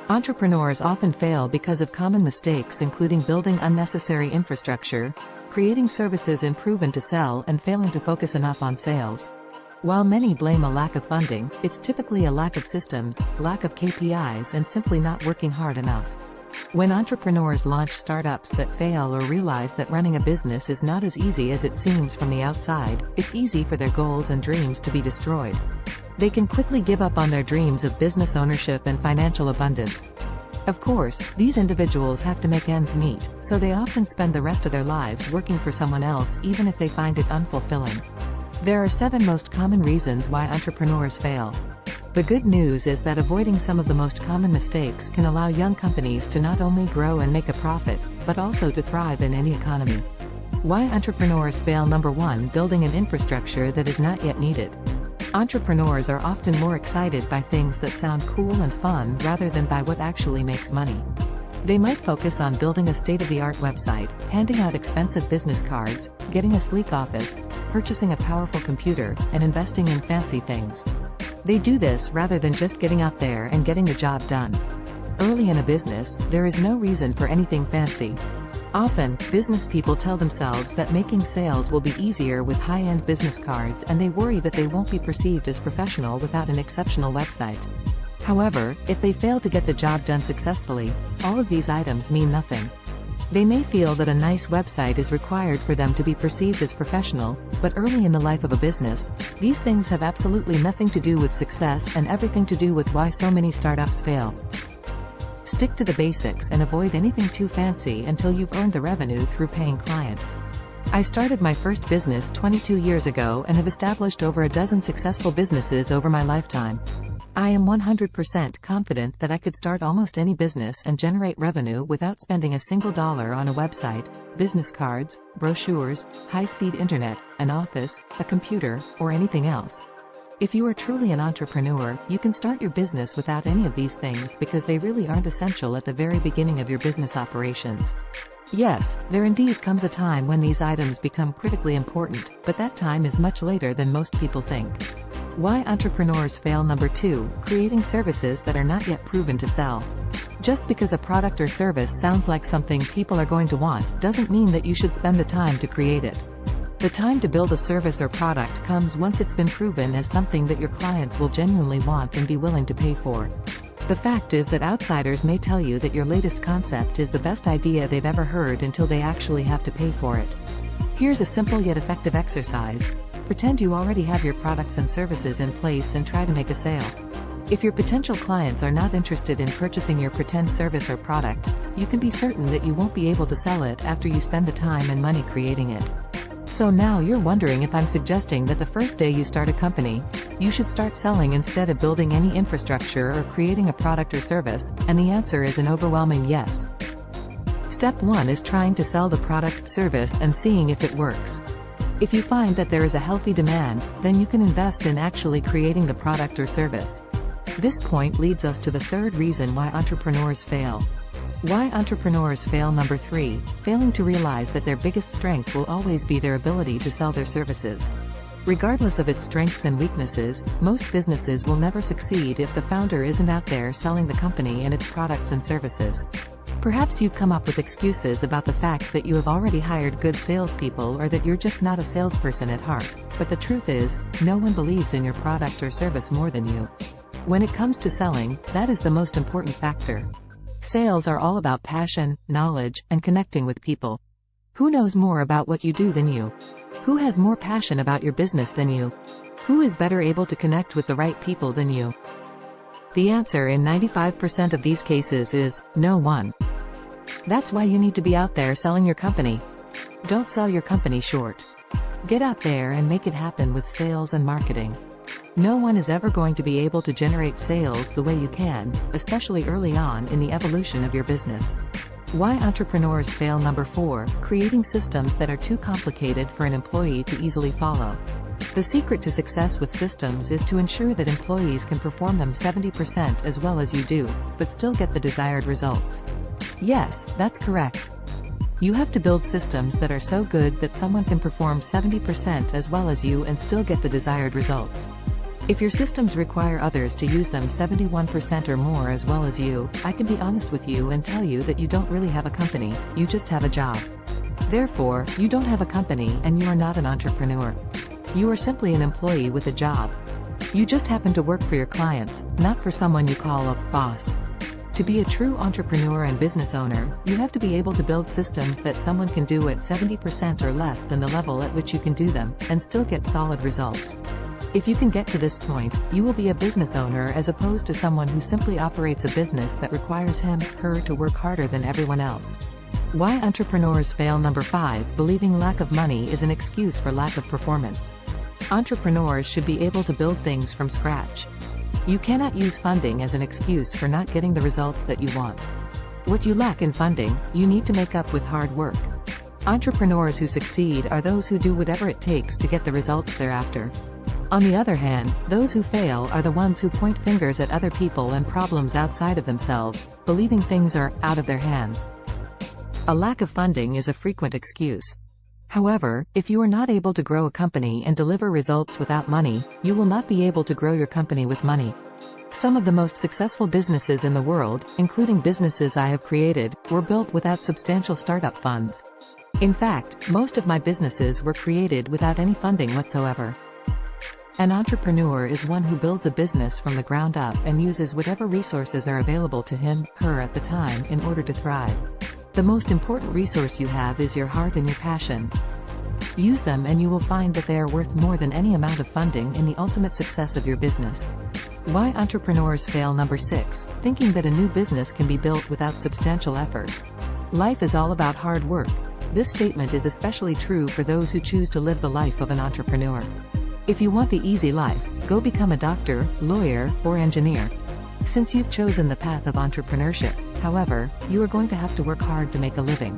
Entrepreneurs often fail because of common mistakes including building unnecessary infrastructure, creating services unproven to sell and failing to focus enough on sales. While many blame a lack of funding, it's typically a lack of systems, lack of KPIs and simply not working hard enough. When entrepreneurs launch startups that fail or realize that running a business is not as easy as it seems from the outside, it's easy for their goals and dreams to be destroyed. They can quickly give up on their dreams of business ownership and financial abundance. Of course, these individuals have to make ends meet, so they often spend the rest of their lives working for someone else even if they find it unfulfilling. There are 7 most common reasons why entrepreneurs fail. The good news is that avoiding some of the most common mistakes can allow young companies to not only grow and make a profit, but also to thrive in any economy. Why entrepreneurs fail. Number 1. Building an infrastructure that is not yet needed. Entrepreneurs are often more excited by things that sound cool and fun rather than by what actually makes money. They might focus on building a state-of-the-art website, handing out expensive business cards, getting a sleek office, purchasing a powerful computer, and investing in fancy things. They do this rather than just getting out there and getting the job done. Early in a business, there is no reason for anything fancy. Often, business people tell themselves that making sales will be easier with high-end business cards and they worry that they won't be perceived as professional without an exceptional website. However, if they fail to get the job done successfully, all of these items mean nothing. They may feel that a nice website is required for them to be perceived as professional, but early in the life of a business, these things have absolutely nothing to do with success and everything to do with why so many startups fail. Stick to the basics and avoid anything too fancy until you've earned the revenue through paying clients. I started my first business 22 years ago and have established over a dozen successful businesses over my lifetime. I am 100% confident that I could start almost any business and generate revenue without spending a single dollar on a website, business cards, brochures, high-speed internet, an office, a computer, or anything else. If you are truly an entrepreneur, you can start your business without any of these things because they really aren't essential at the very beginning of your business operations. Yes, there indeed comes a time when these items become critically important, but that time is much later than most people think. Why entrepreneurs fail. Number 2. Creating services that are not yet proven to sell. Just because a product or service sounds like something people are going to want doesn't mean that you should spend the time to create it. The time to build a service or product comes once it's been proven as something that your clients will genuinely want and be willing to pay for. The fact is that outsiders may tell you that your latest concept is the best idea they've ever heard until they actually have to pay for it. Here's a simple yet effective exercise. Pretend you already have your products and services in place and try to make a sale. If your potential clients are not interested in purchasing your pretend service or product, you can be certain that you won't be able to sell it after you spend the time and money creating it. So now you're wondering if I'm suggesting that the first day you start a company, you should start selling instead of building any infrastructure or creating a product or service, and the answer is an overwhelming yes. Step 1 is trying to sell the product, service and seeing if it works. If you find that there is a healthy demand, then you can invest in actually creating the product or service. This point leads us to the 3rd reason why entrepreneurs fail. Why entrepreneurs fail. Number 3. Failing to realize that their biggest strength will always be their ability to sell their services. Regardless of its strengths and weaknesses, most businesses will never succeed if the founder isn't out there selling the company and its products and services. Perhaps you've come up with excuses about the fact that you have already hired good salespeople or that you're just not a salesperson at heart, but the truth is, no one believes in your product or service more than you. When it comes to selling, that is the most important factor. Sales are all about passion, knowledge, and connecting with people. Who knows more about what you do than you? Who has more passion about your business than you? Who is better able to connect with the right people than you? The answer in 95% of these cases is, no one. That's why you need to be out there selling your company. Don't sell your company short. Get out there and make it happen with sales and marketing. No one is ever going to be able to generate sales the way you can, especially early on in the evolution of your business. Why entrepreneurs fail. Number 4. Creating systems that are too complicated for an employee to easily follow. The secret to success with systems is to ensure that employees can perform them 70% as well as you do, but still get the desired results. Yes, that's correct. You have to build systems that are so good that someone can perform 70% as well as you and still get the desired results. If your systems require others to use them 71% or more as well as you, I can be honest with you and tell you that you don't really have a company, you just have a job. Therefore, you don't have a company and you are not an entrepreneur. You are simply an employee with a job. You just happen to work for your clients, not for someone you call a boss. To be a true entrepreneur and business owner, you have to be able to build systems that someone can do at 70% or less than the level at which you can do them, and still get solid results. If you can get to this point, you will be a business owner as opposed to someone who simply operates a business that requires him, her to work harder than everyone else. Why entrepreneurs fail. Number 5. Believing lack of money is an excuse for lack of performance. Entrepreneurs should be able to build things from scratch. You cannot use funding as an excuse for not getting the results that you want. What you lack in funding, you need to make up with hard work. Entrepreneurs who succeed are those who do whatever it takes to get the results they're after. On the other hand, those who fail are the ones who point fingers at other people and problems outside of themselves, believing things are out of their hands. A lack of funding is a frequent excuse. However, if you are not able to grow a company and deliver results without money, you will not be able to grow your company with money. Some of the most successful businesses in the world, including businesses I have created, were built without substantial startup funds. In fact, most of my businesses were created without any funding whatsoever. An entrepreneur is one who builds a business from the ground up and uses whatever resources are available to him, her at the time in order to thrive. The most important resource you have is your heart and your passion. Use them and you will find that they are worth more than any amount of funding in the ultimate success of your business. Why entrepreneurs fail. Number 6. Thinking that a new business can be built without substantial effort. Life is all about hard work. This statement is especially true for those who choose to live the life of an entrepreneur. If you want the easy life, go become a doctor, lawyer, or engineer. Since you've chosen the path of entrepreneurship, however, you are going to have to work hard to make a living.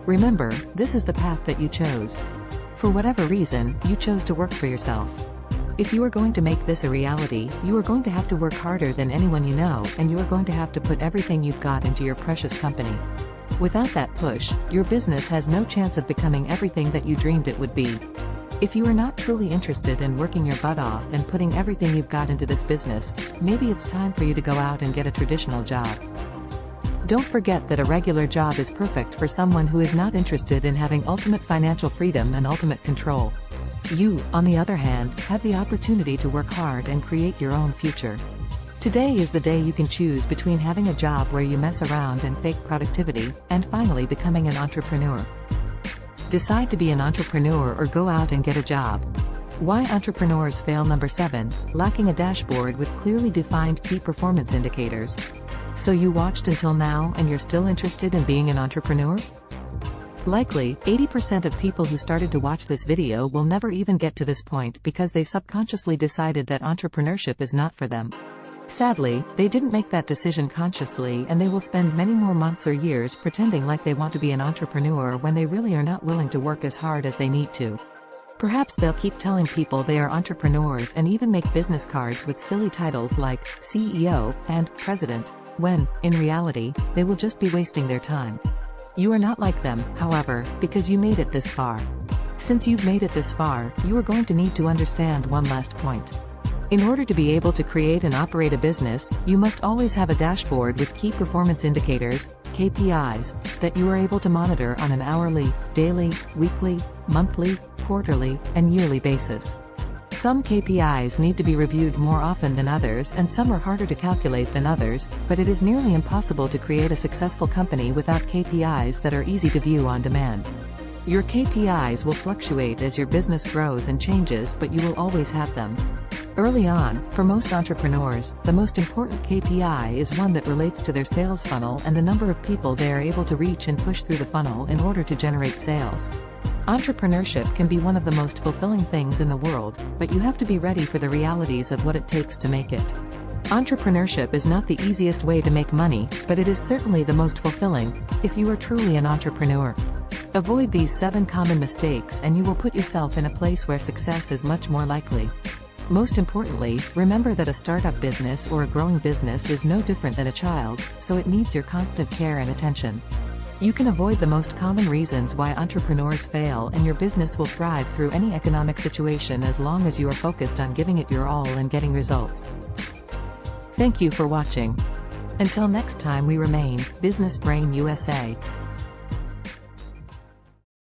Remember, this is the path that you chose. For whatever reason, you chose to work for yourself. If you are going to make this a reality, you are going to have to work harder than anyone you know, and you are going to have to put everything you've got into your precious company. Without that push, your business has no chance of becoming everything that you dreamed it would be. If you are not truly interested in working your butt off and putting everything you've got into this business, maybe it's time for you to go out and get a traditional job. Don't forget that a regular job is perfect for someone who is not interested in having ultimate financial freedom and ultimate control. You, on the other hand, have the opportunity to work hard and create your own future. Today is the day you can choose between having a job where you mess around and fake productivity, and finally becoming an entrepreneur. Decide to be an entrepreneur or go out and get a job. Why entrepreneurs fail. Number 7. Lacking a dashboard with clearly defined key performance indicators. So you watched until now and you're still interested in being an entrepreneur? Likely, 80% of people who started to watch this video will never even get to this point because they subconsciously decided that entrepreneurship is not for them. Sadly, they didn't make that decision consciously and they will spend many more months or years pretending like they want to be an entrepreneur when they really are not willing to work as hard as they need to. Perhaps they'll keep telling people they are entrepreneurs and even make business cards with silly titles like CEO and President, when, in reality, they will just be wasting their time. You are not like them, however, because you made it this far. Since you've made it this far, you are going to need to understand one last point. In order to be able to create and operate a business, you must always have a dashboard with key performance indicators, KPIs, that you are able to monitor on an hourly, daily, weekly, monthly, quarterly, and yearly basis. Some KPIs need to be reviewed more often than others and some are harder to calculate than others, but it is nearly impossible to create a successful company without KPIs that are easy to view on demand. Your KPIs will fluctuate as your business grows and changes, but you will always have them. Early on, for most entrepreneurs, the most important KPI is one that relates to their sales funnel and the number of people they are able to reach and push through the funnel in order to generate sales. Entrepreneurship can be one of the most fulfilling things in the world, but you have to be ready for the realities of what it takes to make it. Entrepreneurship is not the easiest way to make money, but it is certainly the most fulfilling, if you are truly an entrepreneur. Avoid these 7 common mistakes and you will put yourself in a place where success is much more likely. Most importantly, remember that a startup business or a growing business is no different than a child, so it needs your constant care and attention. You can avoid the most common reasons why entrepreneurs fail, and your business will thrive through any economic situation as long as you are focused on giving it your all and getting results. Thank you for watching. Until next time, we remain Business Brain USA.